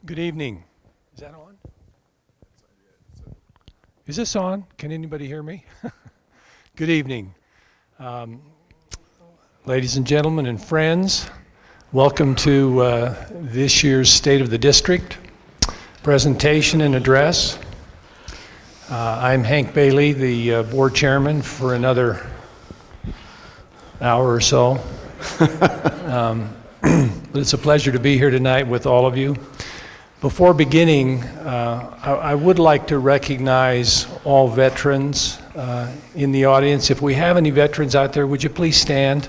Good evening. Is that on? Is this on? Can anybody hear me? Good evening. Ladies and gentlemen and friends, welcome to this year's State of the District presentation and address. I'm Hank Bailey, the board chairman for another hour or so. But it's a pleasure to be here tonight with all of you. Before beginning, I would like to recognize all veterans in the audience. If we have any veterans out there, would you please stand?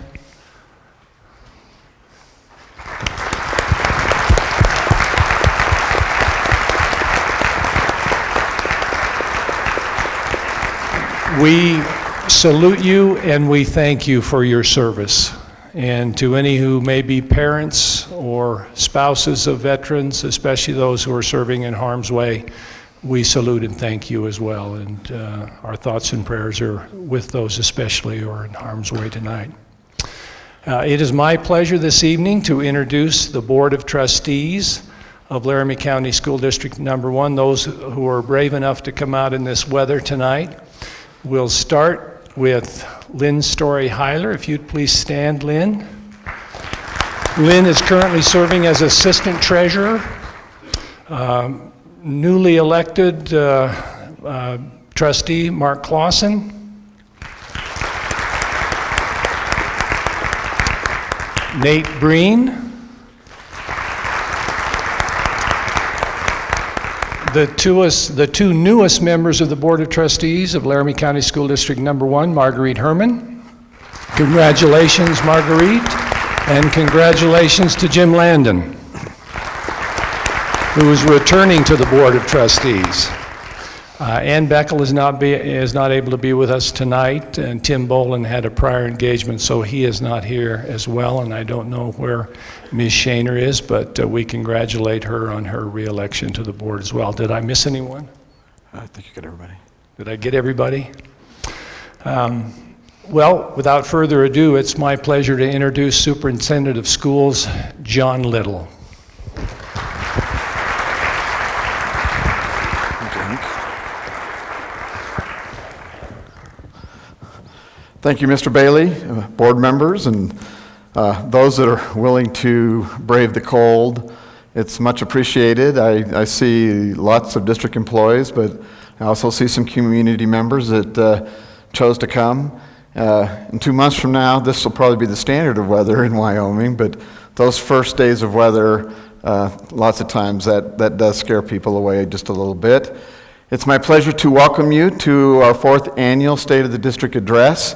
We salute you and we thank you for your service. And to any who may be parents or spouses of veterans, especially those who are serving in harm's way, we salute and thank you as well. And our thoughts and prayers are with those especially who are in harm's way tonight. It is my pleasure this evening to introduce the Board of Trustees of Laramie County School District Number 1, those who are brave enough to come out in this weather tonight. We'll start with Lynn Story-Heiler. If you'd please stand, Lynn. Lynn is currently serving as Assistant Treasurer. Newly elected Trustee Mark Clausen. Nate Breen. The two newest members of the Board of Trustees of Laramie County School District Number 1, Marguerite Herman. Congratulations, Marguerite, and congratulations to Jim Landon, who is returning to the Board of Trustees. Ann Beckel is not able to be with us tonight, and Tim Boland had a prior engagement, so he is not here as well, and I don't know where Ms. Shaner is, but we congratulate her on her re-election to the board as well. Did I miss anyone? I think you got everybody. Did I get everybody? Well, without further ado, it's my pleasure to introduce Superintendent of Schools, John Little. Thank you, Mr. Bailey, board members, and those that are willing to brave the cold. It's much appreciated. I see lots of district employees, but I also see some community members that chose to come. In 2 months from now, this will probably be the standard of weather in Wyoming, but those first days of weather, lots of times that does scare people away just a little bit. It's my pleasure to welcome you to our 4th annual State of the District Address.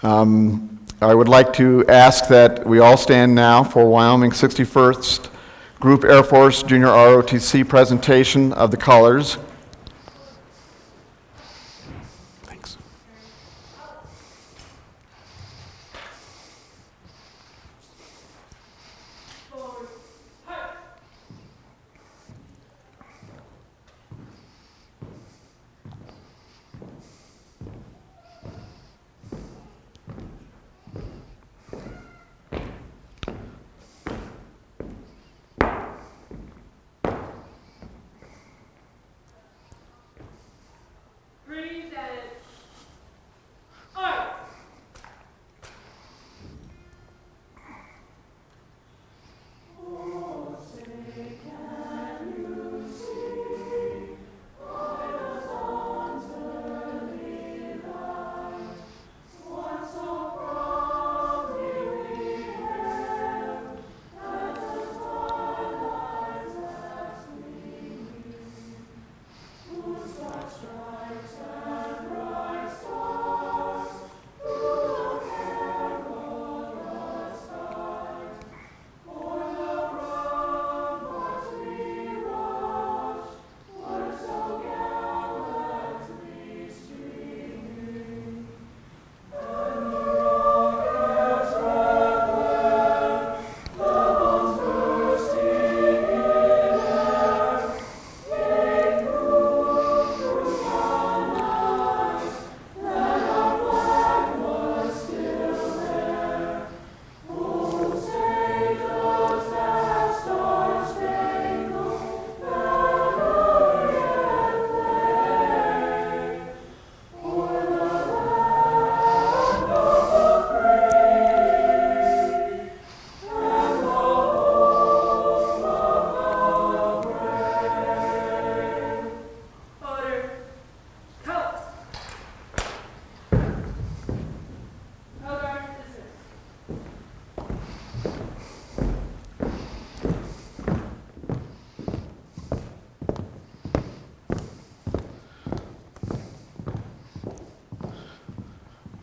I would like to ask that we all stand now for Wyoming 61st Group Air Force Junior ROTC presentation of the colors. Thanks.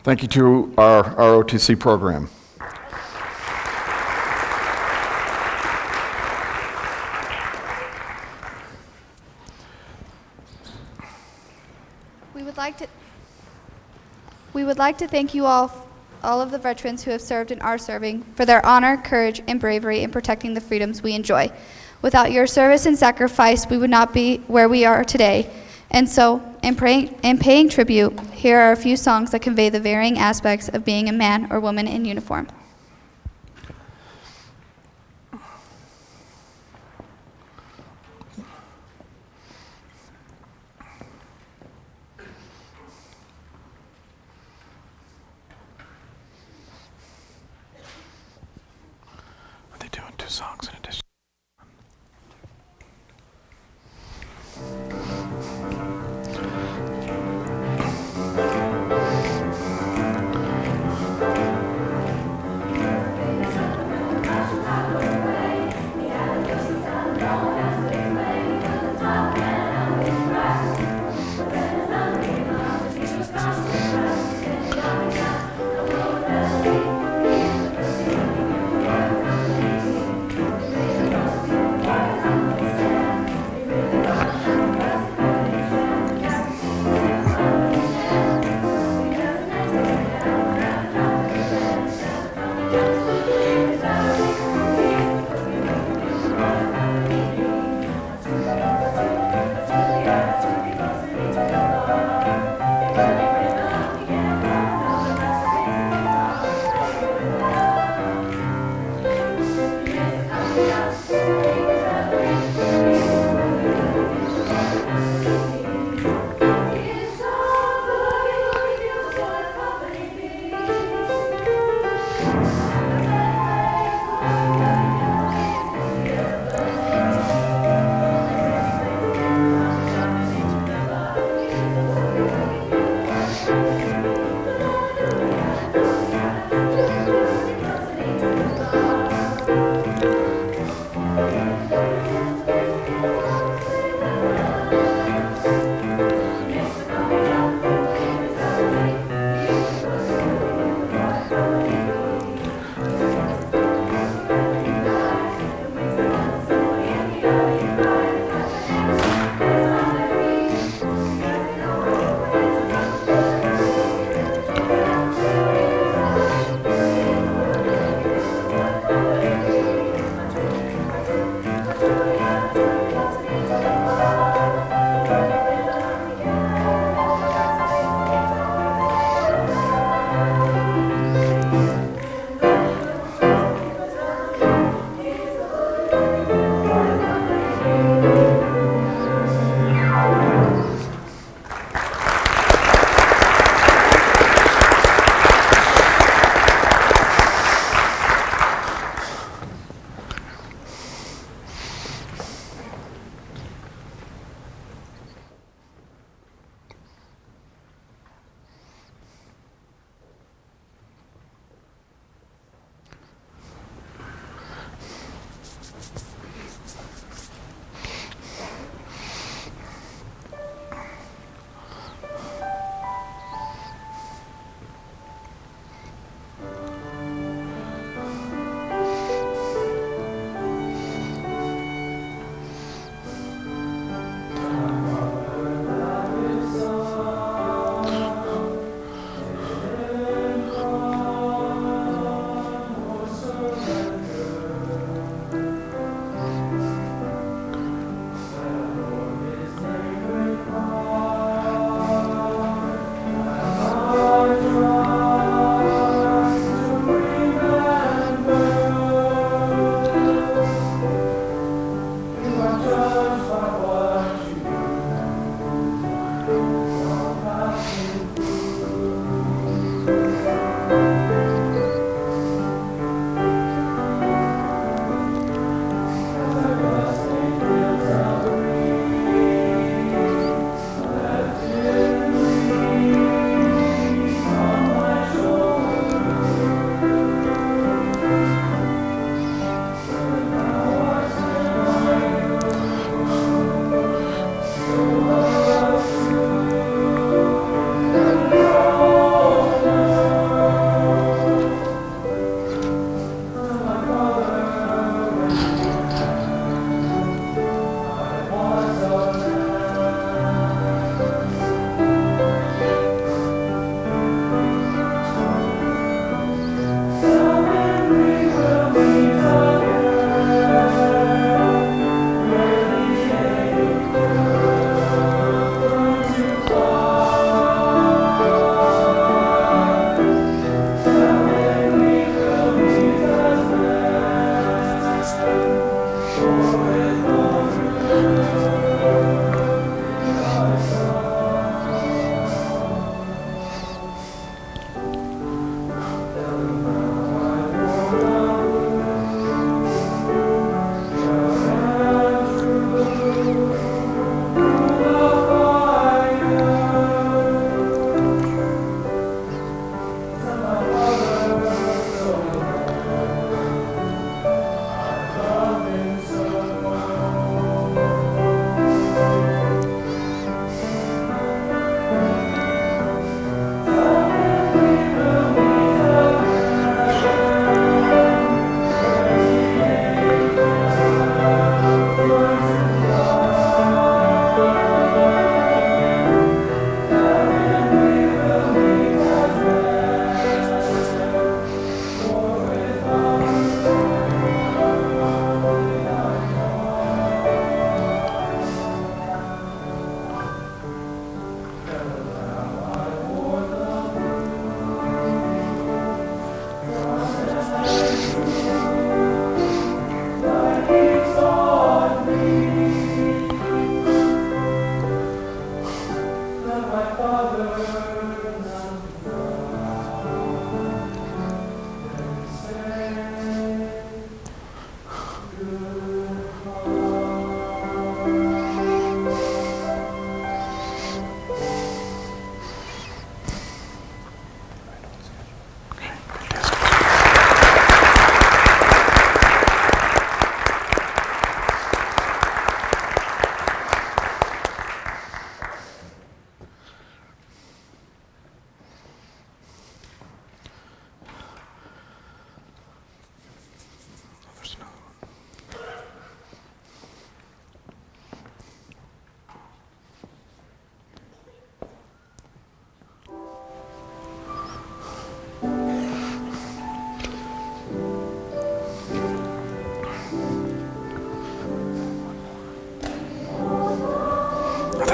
Thank you to our ROTC program. We would like to thank you all of the veterans who have served and are serving, for their honor, courage, and bravery in protecting the freedoms we enjoy. Without your service and sacrifice, we would not be where we are today. And so, in paying tribute, here are a few songs that convey the varying aspects of being a man or woman in uniform. Are they doing 2 songs in addition?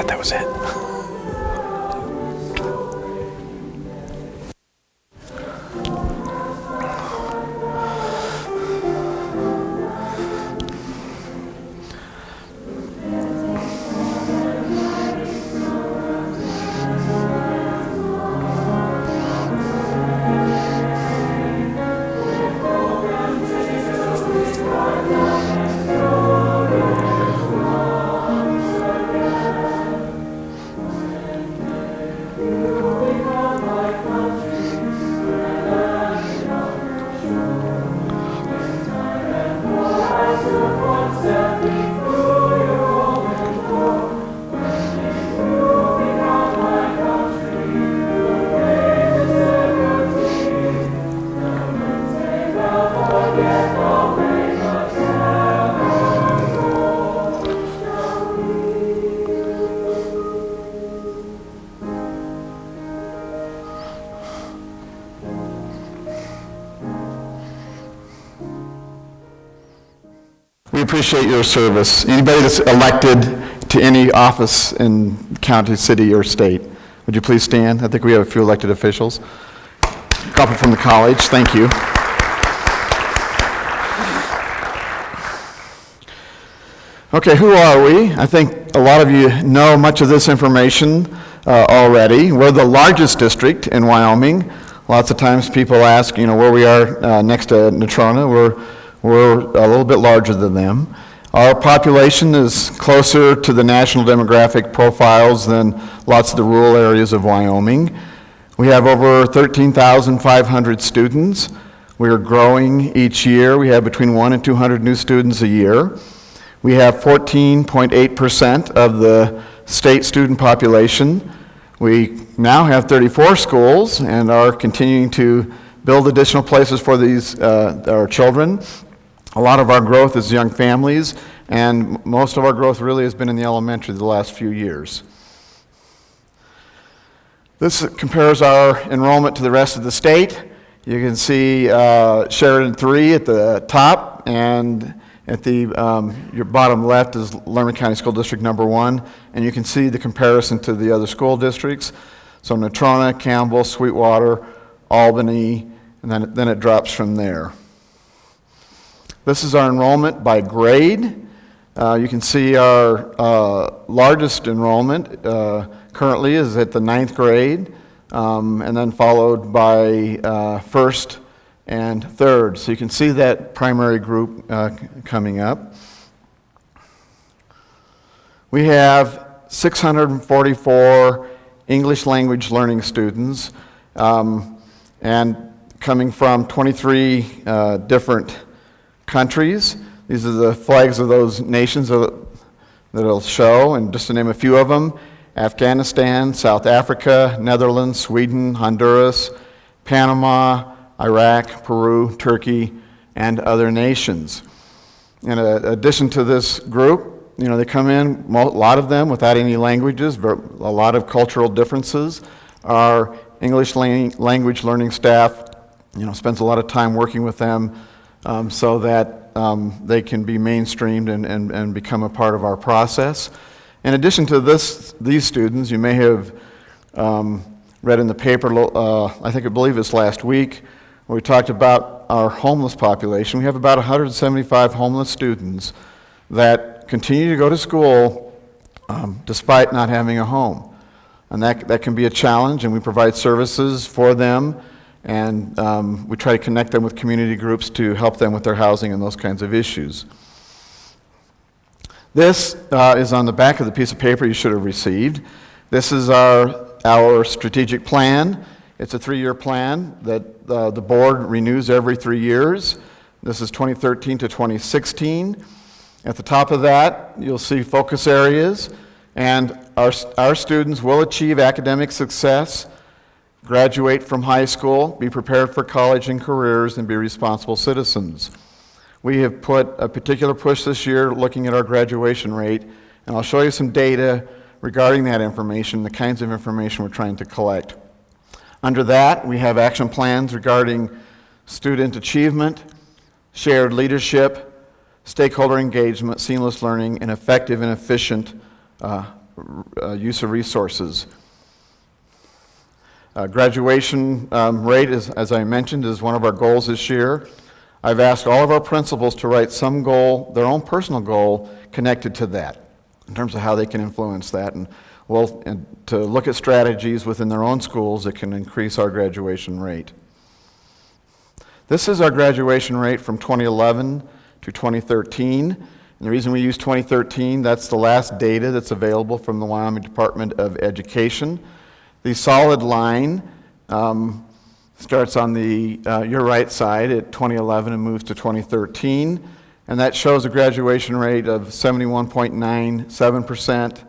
thought that was it. We appreciate your service. Anybody that's elected to any office in county, city, or state, would you please stand? I think we have a few elected officials. A couple from the college, thank you. Okay, who are we? I think a lot of you know much of this information already. We're the largest district in Wyoming. Lots of times people ask, where we are next to Natrona. We're a little bit larger than them. Our population is closer to the national demographic profiles than lots of the rural areas of Wyoming. We have over 13,500 students. We are growing each year. We have between 100 and 200 new students a year. We have 14.8% of the state student population. We now have 34 schools and are continuing to build additional places for our children. A lot of our growth is young families, and most of our growth really has been in the elementary the last few years. This compares our enrollment to the rest of the state. You can see Sheridan 3 at the top, and at the your bottom left is Lerman County School District number 1, and you can see the comparison to the other school districts. So Natrona, Campbell, Sweetwater, Albany, and then it drops from there. This is our enrollment by grade. You can see our largest enrollment currently is at the 9th grade, and then followed by first and third. So you can see that primary group coming up. We have 644 English language learning students, and coming from 23 different countries. These are the flags of those nations that it'll show, and just to name a few of them: Afghanistan, South Africa, Netherlands, Sweden, Honduras, Panama, Iraq, Peru, Turkey, and other nations. In addition to this group, they come in, a lot of them without any languages, a lot of cultural differences. Our English language learning staff, spends a lot of time working with them so that they can be mainstreamed and become a part of our process. In addition to these students, you may have read in the paper, I believe it's last week, where we talked about our homeless population. We have about 175 homeless students that continue to go to school despite not having a home. And that can be a challenge, and we provide services for them, and we try to connect them with community groups to help them with their housing and those kinds of issues. This is on the back of the piece of paper you should have received. This is our strategic plan. It's a 3-year plan that the board renews every 3 years. This is 2013 to 2016. At the top of that, you'll see focus areas, and our students will achieve academic success, graduate from high school, be prepared for college and careers, and be responsible citizens. We have put a particular push this year looking at our graduation rate, and I'll show you some data regarding that information, the kinds of information we're trying to collect. Under that, we have action plans regarding student achievement, shared leadership, stakeholder engagement, seamless learning, and effective and efficient use of resources. Graduation rate, as I mentioned, is one of our goals this year. I've asked all of our principals to write some goal, their own personal goal, connected to that, in terms of how they can influence that, and to look at strategies within their own schools that can increase our graduation rate. This is our graduation rate from 2011 to 2013. And the reason we use 2013, that's the last data that's available from the Wyoming Department of Education. The solid line starts on your right side at 2011 and moves to 2013, and that shows a graduation rate of 71.97%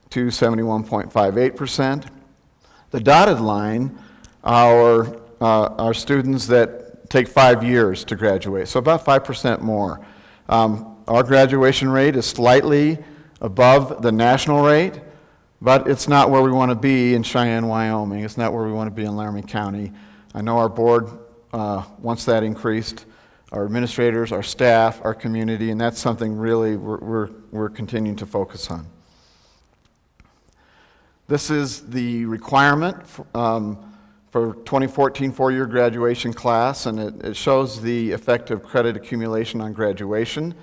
to 71.58%. The dotted line are students that take 5 years to graduate, so about 5% more. Our graduation rate is slightly above the national rate, but it's not where we want to be in Cheyenne, Wyoming. It's not where we want to be in Laramie County. I know our board wants that increased, our administrators, our staff, our community, and that's something really we're continuing to focus on. This is the requirement for 2014 four-year graduation class, and it shows the effect of credit accumulation on graduation.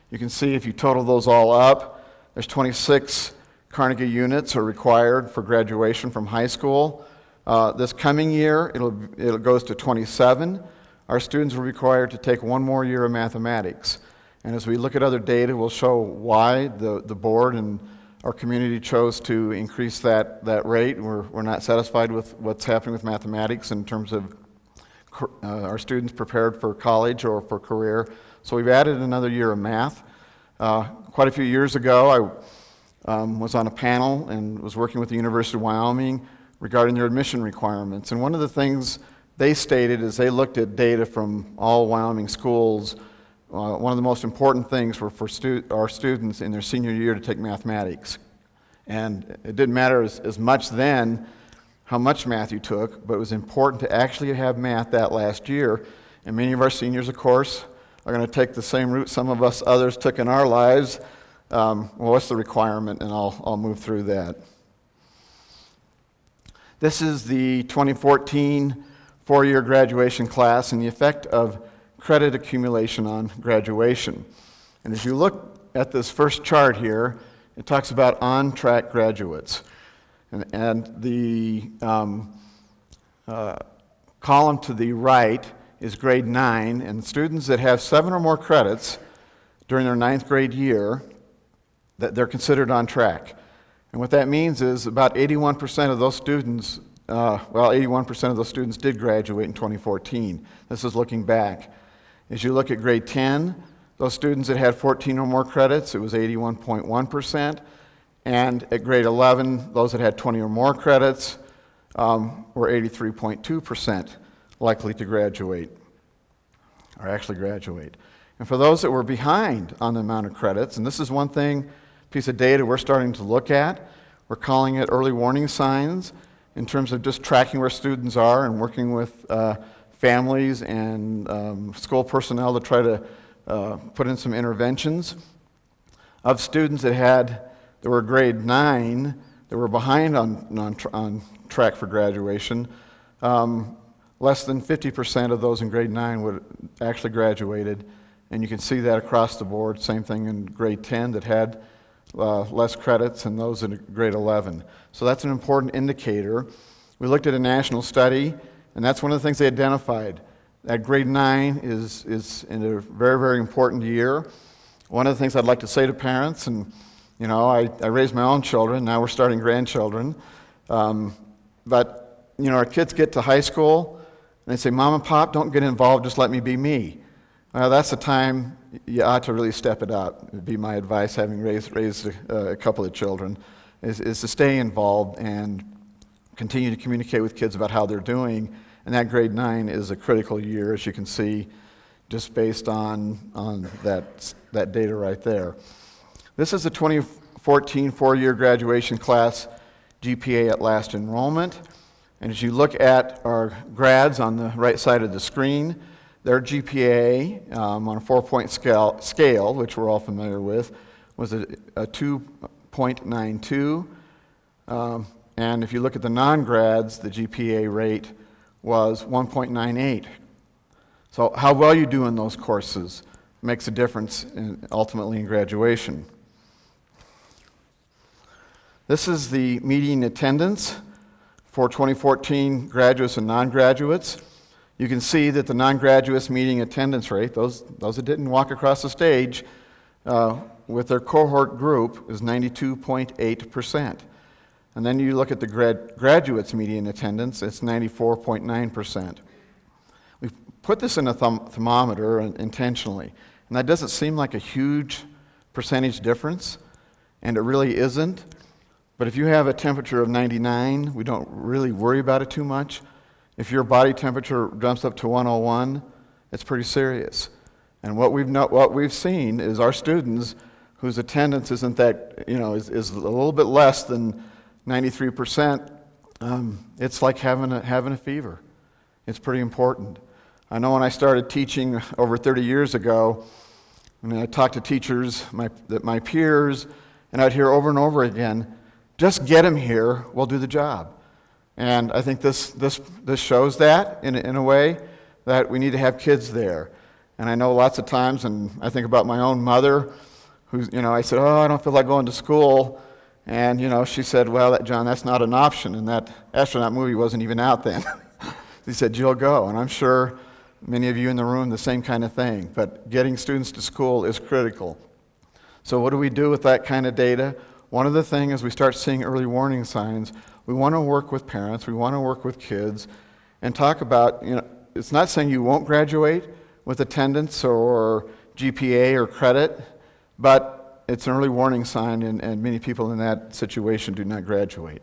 You can see if you total those all up, there's 26 Carnegie units are required for graduation from high school. This coming year, it goes to 27. Our students are required to take one more year of mathematics. And as we look at other data, we'll show why the board and our community chose to increase that rate. We're not satisfied with what's happening with mathematics in terms of our students prepared for college or for career. So we've added another year of math. Quite a few years ago, I was on a panel and was working with the University of Wyoming regarding their admission requirements. And one of the things they stated is they looked at data from all Wyoming schools. One of the most important things were for our students in their senior year to take mathematics. And it didn't matter as much then how much math you took, but it was important to actually have math that last year. And many of our seniors, of course, are going to take the same route some of us others took in our lives. Well, what's the requirement? And I'll move through that. This is the 2014 four-year graduation class and the effect of credit accumulation on graduation. And as you look at this first chart here, it talks about on-track graduates. And the column to the right is grade 9, and students that have 7 or more credits during their 9th grade year, that they're considered on track. And what that means is about 81% of those students, 81% of those students did graduate in 2014. This is looking back. As you look at grade 10, those students that had 14 or more credits, it was 81.1%. And at grade 11, those that had 20 or more credits were 83.2% likely to graduate, or actually graduate. And for those that were behind on the amount of credits, and this is one piece of data we're starting to look at, we're calling it early warning signs in terms of just tracking where students are and working with families and school personnel to try to put in some interventions. Of students that were grade 9, that were behind on track for graduation, less than 50% of those in grade 9 would actually graduated, and you can see that across the board. Same thing in grade 10 that had less credits, and those in grade 11. So that's an important indicator. We looked at a national study, and that's one of the things they identified. That grade 9 is in a very, very important year. One of the things I'd like to say to parents, and you know, I raised my own children, now we're starting grandchildren, but you know, our kids get to high school, and they say, Mom and Pop, don't get involved, just let me be me. Well, that's the time you ought to really step it up. It'd be my advice, having raised a couple of children, is to stay involved and continue to communicate with kids about how they're doing. And that grade 9 is a critical year, as you can see, just based on that data right there. This is the 2014 four-year graduation class GPA at last enrollment. And as you look at our grads on the right side of the screen, their GPA on a 4-point scale, which we're all familiar with, was a 0.92. And if you look at the non-grads, the GPA rate was 1.98. So how well you do in those courses makes a difference ultimately in graduation. This is the median attendance for 2014 graduates and non-graduates. You can see that the non-graduates median attendance rate, those that didn't walk across the stage with their cohort group, is 92.8%. And then you look at the graduates median attendance, it's 94.9%. We've put this in a thermometer intentionally, and that doesn't seem like a huge percentage difference, and it really isn't. But if you have a temperature of 99, we don't really worry about it too much. If your body temperature jumps up to 101, it's pretty serious. And what we've seen is our students whose attendance isn't that, is a little bit less than 93%, it's like having a fever. It's pretty important. I know when I started teaching over 30 years ago, I talked to teachers, my peers, and I'd hear over and over again, just get them here, we'll do the job. And I think this shows that in a way that we need to have kids there. And I know lots of times, and I think about my own mother, who's, I said, I don't feel like going to school. And, she said, well, John, that's not an option. And that astronaut movie wasn't even out then. He said, you'll go. And I'm sure many of you in the room, the same kind of thing. But getting students to school is critical. So what do we do with that kind of data? One of the things is we start seeing early warning signs. We want to work with parents. We want to work with kids and talk about, it's not saying you won't graduate with attendance or GPA or credit, but it's an early warning sign, and many people in that situation do not graduate.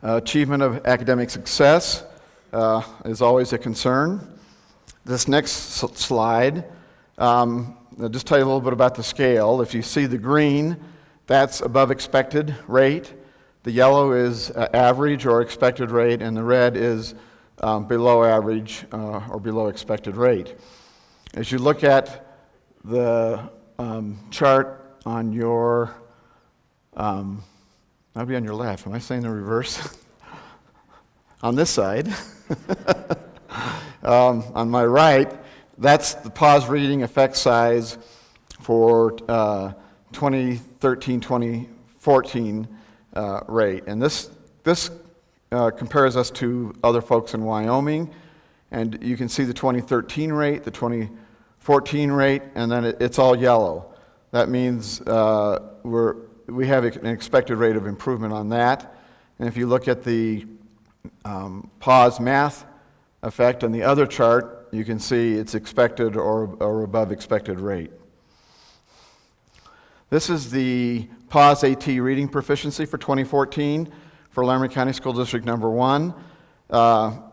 Achievement of academic success is always a concern. This next slide, I'll just tell you a little bit about the scale. If you see the green, that's above expected rate. The yellow is average or expected rate, and the red is below average or below expected rate. As you look at the chart on your, that'll be on your left. Am I saying the reverse? On this side. On my right, that's the pause reading effect size for 2013-2014 rate. And this compares us to other folks in Wyoming. And you can see the 2013 rate, the 2014 rate, and then it's all yellow. That means we have an expected rate of improvement on that. And if you look at the pause math effect on the other chart, you can see it's expected or above expected rate. This is the pause AT reading proficiency for 2014 for Laramie County School District number 1. Our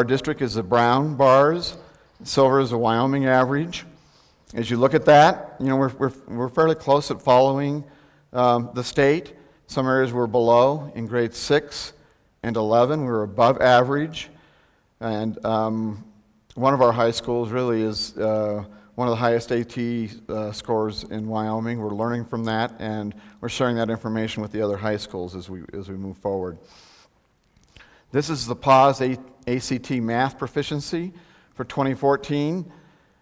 district is the brown bars. Silver is a Wyoming average. As you look at that, we're fairly close at following the state. Some areas we're below. In grades 6 and 11, we're above average. And one of our high schools really is one of the highest AT scores in Wyoming. We're learning from that, and we're sharing that information with the other high schools as we move forward. This is the pause ACT math proficiency for 2014.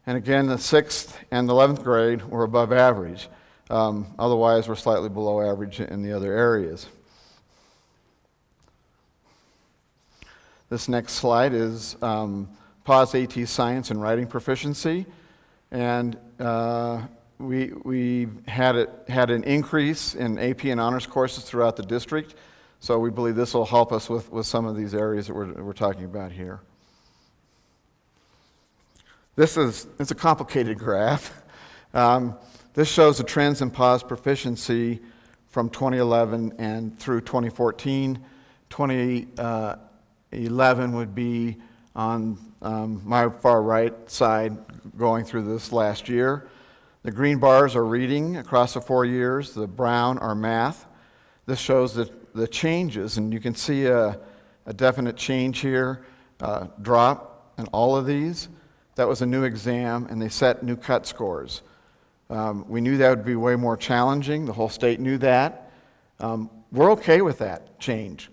And again, the 6th and the 11th grade were above average. Otherwise, we're slightly below average in the other areas. This next slide is pause AT science and writing proficiency. And we had an increase in AP and honors courses throughout the district. So we believe this will help us with some of these areas that we're talking about here. It's a complicated graph. This shows the trends in pause proficiency from 2011 and through 2014. 2011 would be on my far right side going through this last year. The green bars are reading across the 4 years. The brown are math. This shows the changes, and you can see a definite change here, drop in all of these. That was a new exam, and they set new cut scores. We knew that would be way more challenging. The whole state knew that. We're okay with that change.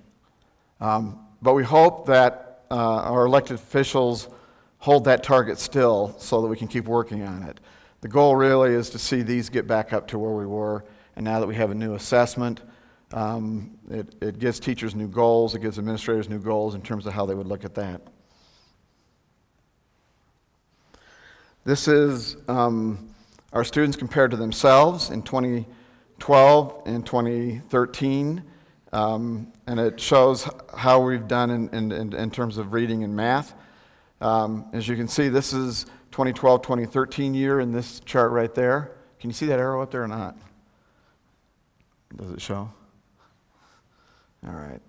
But we hope that our elected officials hold that target still so that we can keep working on it. The goal really is to see these get back up to where we were, and now that we have a new assessment, it gives teachers new goals, it gives administrators new goals in terms of how they would look at that. This is our students compared to themselves in 2012 and 2013, and it shows how we've done in terms of reading and math. As you can see, this is 2012-2013 year in this chart right there. Can you see that arrow up there or not? Does it show? All right.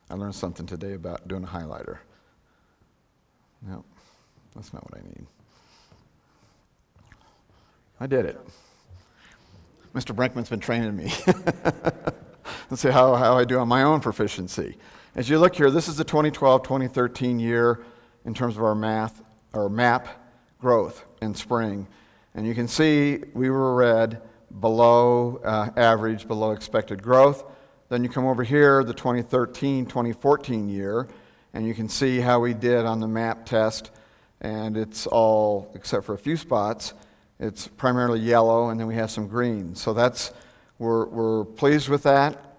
I learned something today about doing a highlighter. No, that's not what I need. I did it. Mr. Brinkman's been training me. Let's see how I do on my own proficiency. As you look here, this is the 2012-2013 year in terms of our MAP growth in spring. And you can see we were red, below average, below expected growth. Then you come over here, the 2013-2014 year, and you can see how we did on the MAP test, and it's all, except for a few spots, it's primarily yellow, and then we have some green. So we're pleased with that.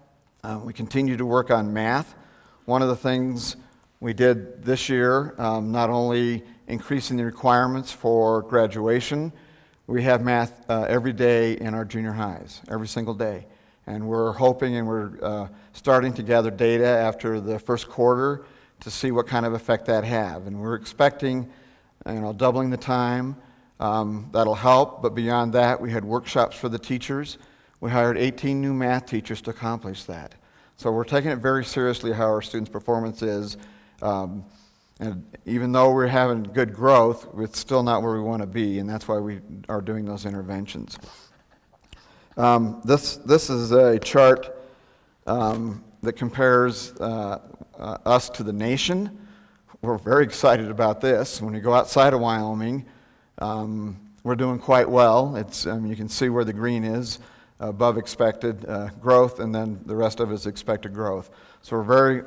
We continue to work on math. One of the things we did this year, not only increasing the requirements for graduation, we have math every day in our junior highs, every single day. And we're hoping and we're starting to gather data after the first quarter to see what kind of effect that have. And we're expecting, doubling the time. That'll help, but beyond that, we had workshops for the teachers. We hired 18 new math teachers to accomplish that. So we're taking it very seriously how our students' performance is. And even though we're having good growth, it's still not where we want to be, and that's why we are doing those interventions. This is a chart that compares us to the nation. We're very excited about this. When we go outside of Wyoming, we're doing quite well. You can see where the green is, above expected growth, and then the rest of it is expected growth. So we're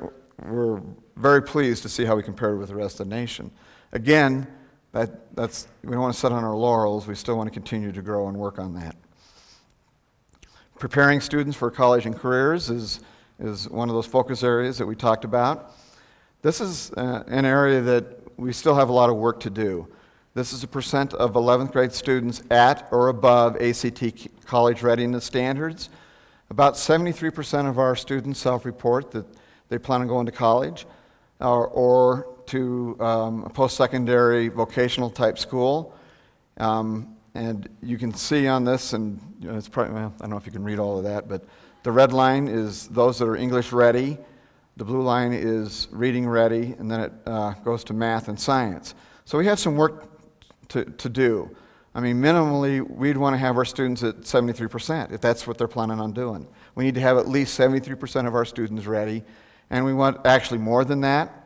very pleased to see how we compare with the rest of the nation. Again, we don't want to sit on our laurels. We still want to continue to grow and work on that. Preparing students for college and careers is one of those focus areas that we talked about. This is an area that we still have a lot of work to do. This is a percent of 11th grade students at or above ACT college readiness standards. About 73% of our students self-report that they plan on going to college or to a post-secondary vocational type school. And you can see on this, and it's probably, well, I don't know if you can read all of that, but the red line is those that are English ready, the blue line is reading ready, and then it goes to math and science. So we have some work to do. I mean, minimally, we'd want to have our students at 73%, if that's what they're planning on doing. We need to have at least 73% of our students ready, and we want actually more than that,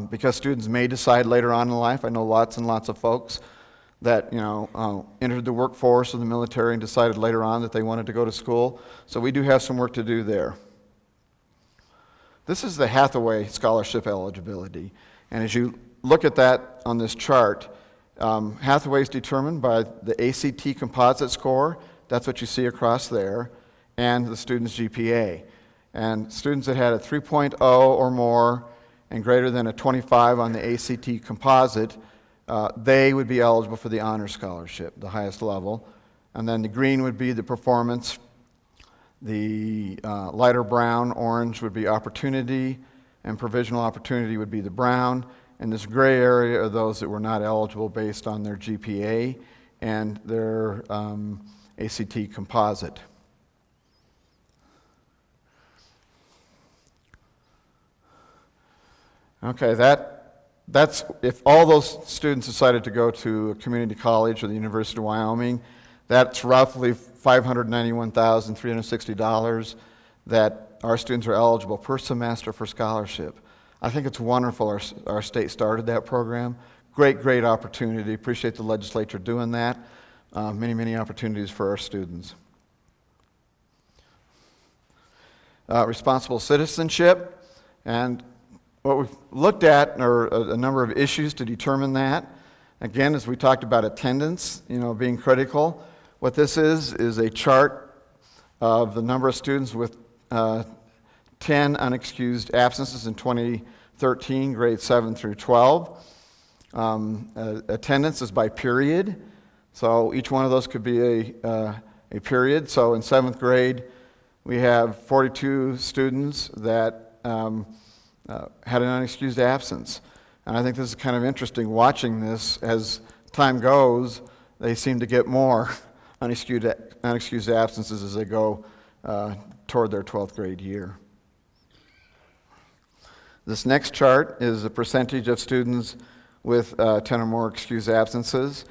because students may decide later on in life. I know lots and lots of folks that entered the workforce or the military and decided later on that they wanted to go to school. So we do have some work to do there. This is the Hathaway Scholarship eligibility, and as you look at that on this chart, Hathaway is determined by the ACT composite score, that's what you see across there, and the student's GPA. And students that had a 3.0 or more and greater than a 25 on the ACT composite, they would be eligible for the honor scholarship, the highest level. And then the green would be the performance, the lighter brown, orange would be opportunity, and provisional opportunity would be the brown. And this gray area are those that were not eligible based on their GPA and their ACT composite. Okay, that's if all those students decided to go to a community college or the University of Wyoming, that's roughly $591,360 that our students are eligible per semester for scholarship. I think it's wonderful our state started that program. Great opportunity. Appreciate the legislature doing that. many, many opportunities for our students. Responsible citizenship, and what we've looked at are a number of issues to determine that. Again, as we talked about attendance, being critical, what this is a chart of the number of students with 10 unexcused absences in 2013, grades 7 through 12. Attendance is by period, so each one of those could be a period. So in 7th grade, we have 42 students that had an unexcused absence. And I think this is kind of interesting watching this. As time goes, they seem to get more unexcused absences as they go toward their 12th grade year. This next chart is the percentage of students with 10 or more excused absences.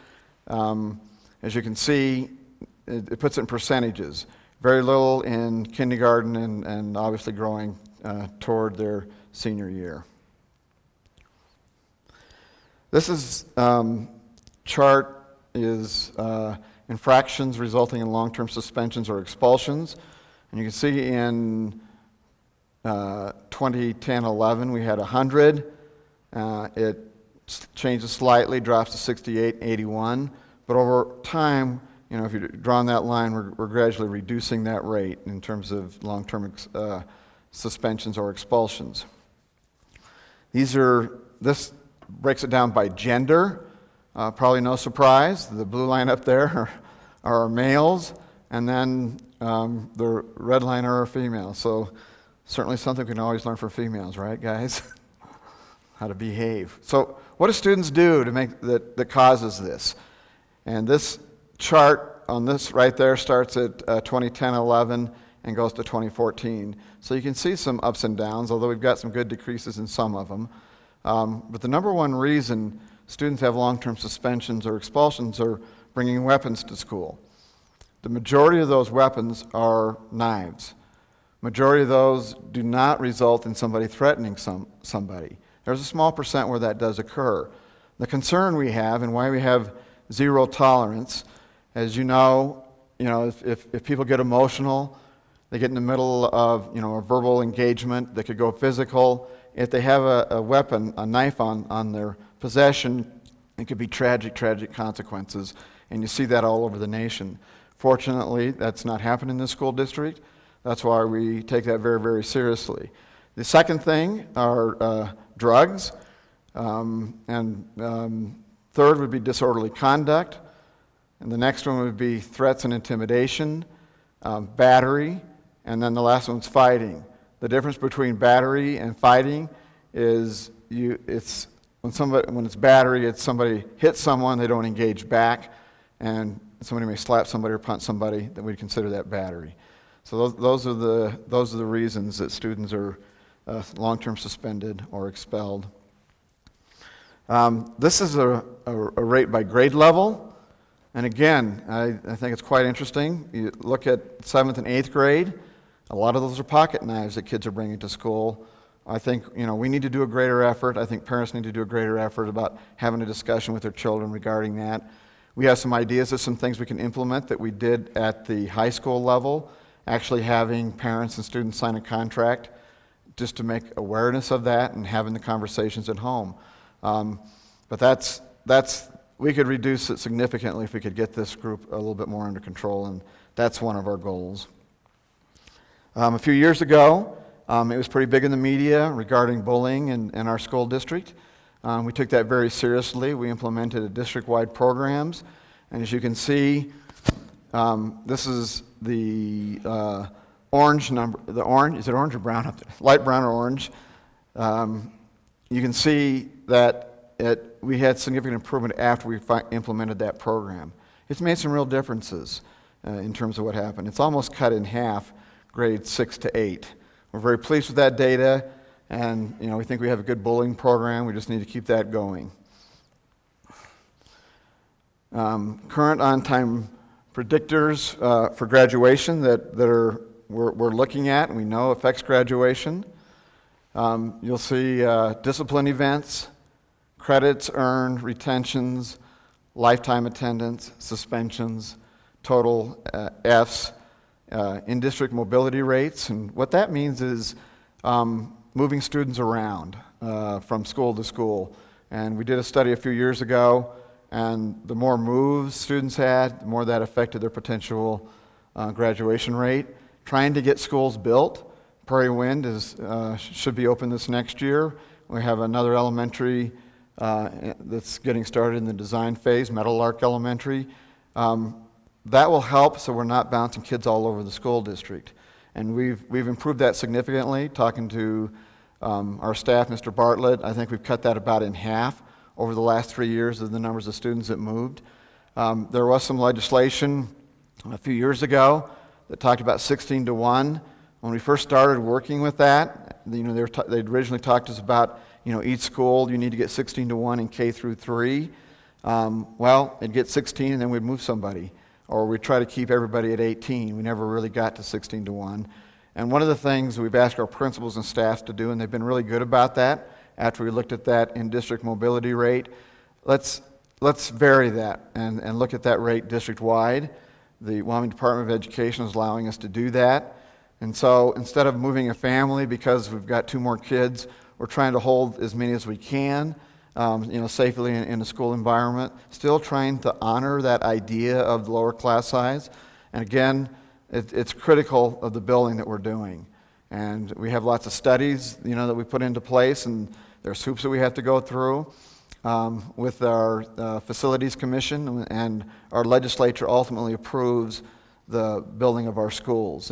As you can see, it puts it in percentages. Very little in kindergarten and obviously growing toward their senior year. This is chart is infractions resulting in long-term suspensions or expulsions. And you can see in 2010-11 we had 100. It changes slightly, drops to 68, 81. But over time, if you're drawing that line, we're gradually reducing that rate in terms of long-term suspensions or expulsions. This breaks it down by gender. Probably no surprise. The blue line up there are males, and then the red line are females. So certainly something we can always learn from females, right, guys? How to behave. So what do students do to make that causes this? And this chart on this right there starts at 2010-11 and goes to 2014. So you can see some ups and downs, although we've got some good decreases in some of them. But the number one reason students have long-term suspensions or expulsions are bringing weapons to school. The majority of those weapons are knives. Majority of those do not result in somebody threatening somebody. There's a small percent where that does occur. The concern we have and why we have zero tolerance, as you know, if people get emotional, they get in the middle of a verbal engagement that could go physical. If they have a weapon, a knife on their possession, it could be tragic consequences, and you see that all over the nation. Fortunately, that's not happened in this school district. That's why we take that very, very seriously. The second thing are drugs, and third would be disorderly conduct, and the next one would be threats and intimidation, battery, and then the last one's fighting. The difference between battery and fighting is when it's battery, it's somebody hits someone, they don't engage back, and somebody may slap somebody or punch somebody, then we'd consider that battery. So those are the reasons that students are long-term suspended or expelled. This is a rate by grade level. And again, I think it's quite interesting. You look at 7th and 8th grade, a lot of those are pocket knives that kids are bringing to school. I think we need to do a greater effort. I think parents need to do a greater effort about having a discussion with their children regarding that. We have some ideas of some things we can implement that we did at the high school level, actually having parents and students sign a contract just to make awareness of that and having the conversations at home. But we could reduce it significantly if we could get this group a little bit more under control, and that's one of our goals. A few years ago, it was pretty big in the media regarding bullying in our school district. We took that very seriously. We implemented a district-wide programs, and as you can see, this is the orange number. The orange, is it orange or brown up there? Light brown or orange. You can see that we had significant improvement after we implemented that program. It's made some real differences in terms of what happened. It's almost cut in half, grades 6 to 8. We're very pleased with that data, and we think we have a good bullying program. We just need to keep that going. Current on-time predictors for graduation that we're looking at and we know affects graduation. You'll see discipline events, credits earned, retentions, lifetime attendance, suspensions, total Fs, in-district mobility rates. And what that means is moving students around from school to school. And we did a study a few years ago, and the more moves students had, the more that affected their potential graduation rate. Trying to get schools built. Prairie Wind should be open this next year. We have another elementary that's getting started in the design phase, Meadowlark Elementary. That will help so we're not bouncing kids all over the school district. And we've improved that significantly. Talking to our staff, Mr. Bartlett, I think we've cut that about in half over the last 3 years of the numbers of students that moved. There was some legislation a few years ago that talked about 16 to 1. When we first started working with that, they'd originally talked to us about, each school, you need to get 16 to 1 in K through 3. Well, it'd get 16 and then we'd move somebody. Or we'd try to keep everybody at 18. We never really got to 16 to 1. And one of the things we've asked our principals and staff to do, and they've been really good about that, after we looked at that in-district mobility rate, let's vary that and look at that rate district-wide. The Wyoming Department of Education is allowing us to do that. And so instead of moving a family because we've got 2 more kids, we're trying to hold as many as we can, safely in a school environment, still trying to honor that idea of the lower class size. And again, it's critical of the building that we're doing. And we have lots of studies, that we put into place, and there's hoops that we have to go through with our Facilities Commission, and our legislature ultimately approves the building of our schools.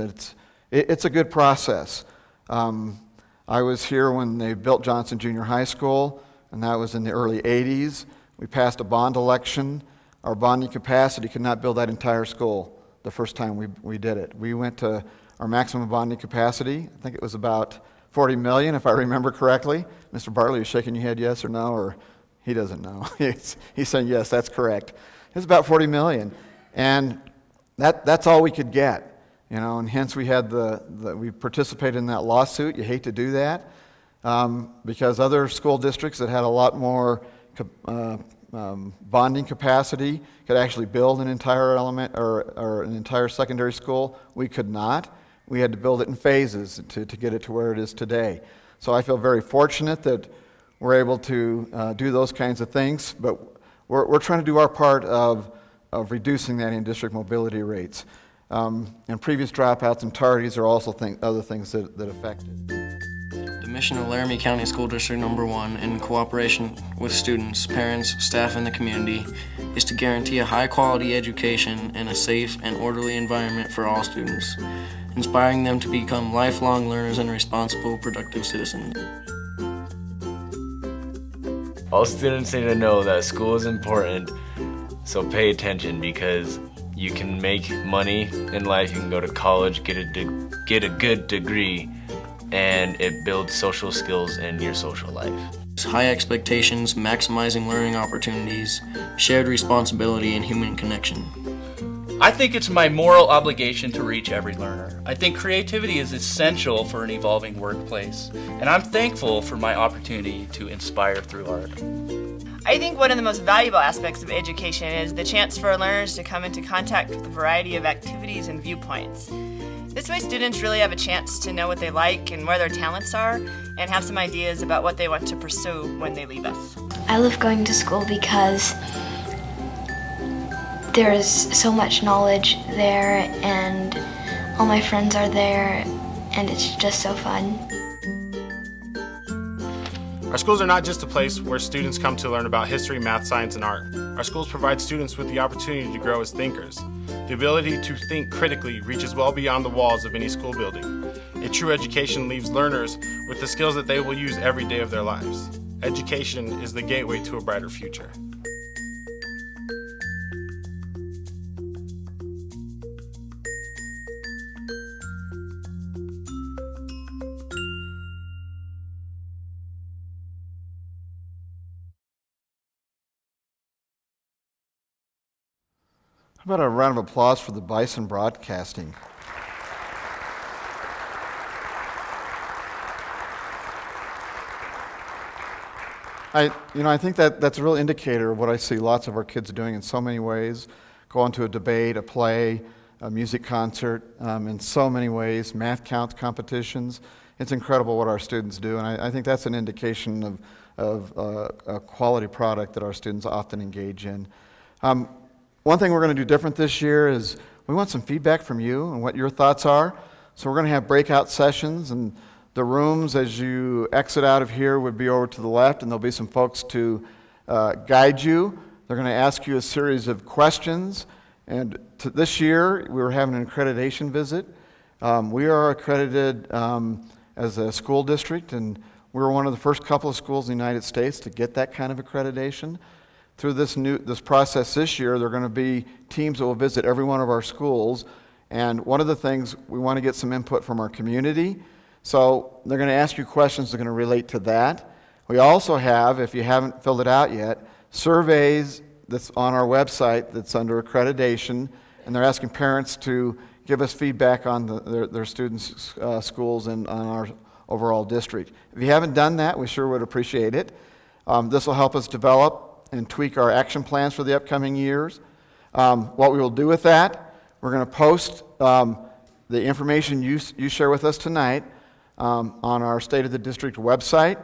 It's a good process. I was here when they built Johnson Junior High School, and that was in the early 80s. We passed a bond election. Our bonding capacity could not build that entire school the first time we did it. We went to our maximum bonding capacity. I think it was about $40 million, if I remember correctly. Mr. Bartley, you're shaking your head yes or no, or he doesn't know. He's saying yes, that's correct. It was about $40 million, and that's all we could get. And hence we had we participated in that lawsuit. You hate to do that because other school districts that had a lot more bonding capacity could actually build an entire or an entire secondary school. We could not. We had to build it in phases to get it to where it is today. So I feel very fortunate that we're able to do those kinds of things, but we're trying to do our part of reducing that in-district mobility rates. And previous dropouts and tardies are also other things that affect it. The mission of Laramie County School District Number 1, in cooperation with students, parents, staff, and the community, is to guarantee a high-quality education and a safe and orderly environment for all students, inspiring them to become lifelong learners and responsible, productive citizens. All students need to know that school is important, so pay attention because you can make money in life, you can go to college, get a good degree, and it builds social skills in your social life. High expectations, maximizing learning opportunities, shared responsibility, and human connection. I think it's my moral obligation to reach every learner. I think creativity is essential for an evolving workplace, and I'm thankful for my opportunity to inspire through art. I think one of the most valuable aspects of education is the chance for learners to come into contact with a variety of activities and viewpoints. This way students really have a chance to know what they like and where their talents are, and have some ideas about what they want to pursue when they leave us. I love going to school because there is so much knowledge there, and all my friends are there, and it's just so fun. Our schools are not just a place where students come to learn about history, math, science, and art. Our schools provide students with the opportunity to grow as thinkers. The ability to think critically reaches well beyond the walls of any school building. A true education leaves learners with the skills that they will use every day of their lives. Education is the gateway to a brighter future. How about a round of applause for the Bison Broadcasting? I think that's a real indicator of what I see lots of our kids doing in so many ways. Go on to a debate, a play, a music concert, in so many ways, math count competitions. It's incredible what our students do, and I think that's an indication of a quality product that our students often engage in. One thing we're going to do different this year is we want some feedback from you and what your thoughts are. So we're going to have breakout sessions, and the rooms as you exit out of here would be over to the left, and there'll be some folks to guide you. They're going to ask you a series of questions. And this year, we were having an accreditation visit. We are accredited as a school district, and we were one of the first couple of schools in the United States to get that kind of accreditation. Through this process this year, there are going to be teams that will visit every one of our schools. And one of the things, we want to get some input from our community. So they're going to ask you questions that are going to relate to that. We also have, if you haven't filled it out yet, surveys that's on our website that's under accreditation, and they're asking parents to give us feedback on their students' schools and on our overall district. If you haven't done that, we sure would appreciate it. This will help us develop and tweak our action plans for the upcoming years. What we will do with that, we're going to post the information you share with us tonight on our State of the District website.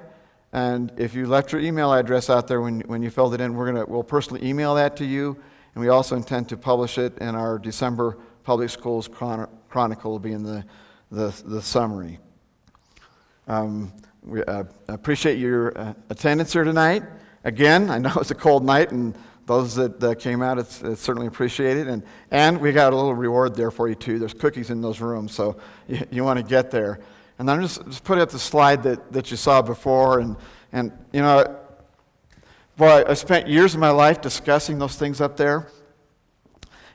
And if you left your email address out there when you filled it in, we'll personally email that to you. And we also intend to publish it in our December Public Schools Chronicle, will be in the summary. We appreciate your attendance here tonight. Again, I know it's a cold night, and those that came out, it's certainly appreciated. And we got a little reward there for you, too. There's cookies in those rooms, so you want to get there. And then just put up the slide that you saw before. And you know, boy, I spent years of my life discussing those things up there.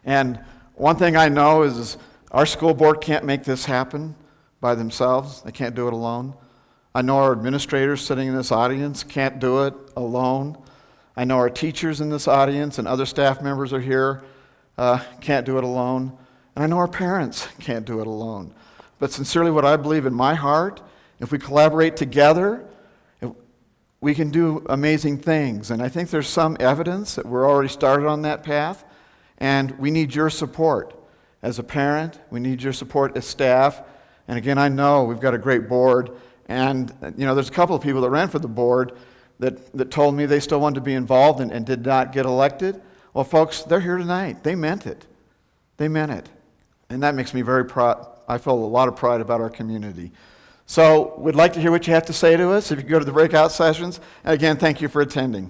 And one thing I know is our school board can't make this happen by themselves. They can't do it alone. I know our administrators sitting in this audience can't do it alone. I know our teachers in this audience and other staff members are here, can't do it alone. And I know our parents can't do it alone. But sincerely, what I believe in my heart, if we collaborate together, we can do amazing things. And I think there's some evidence that we're already started on that path, and we need your support. As a parent, we need your support as staff. And again, I know we've got a great board, and you know, there's a couple of people that ran for the board that told me they still wanted to be involved and did not get elected. Well, folks, they're here tonight. They meant it. They meant it. And that makes me very proud. I feel a lot of pride about our community. So we'd like to hear what you have to say to us. If you go to the breakout sessions, again, thank you for attending.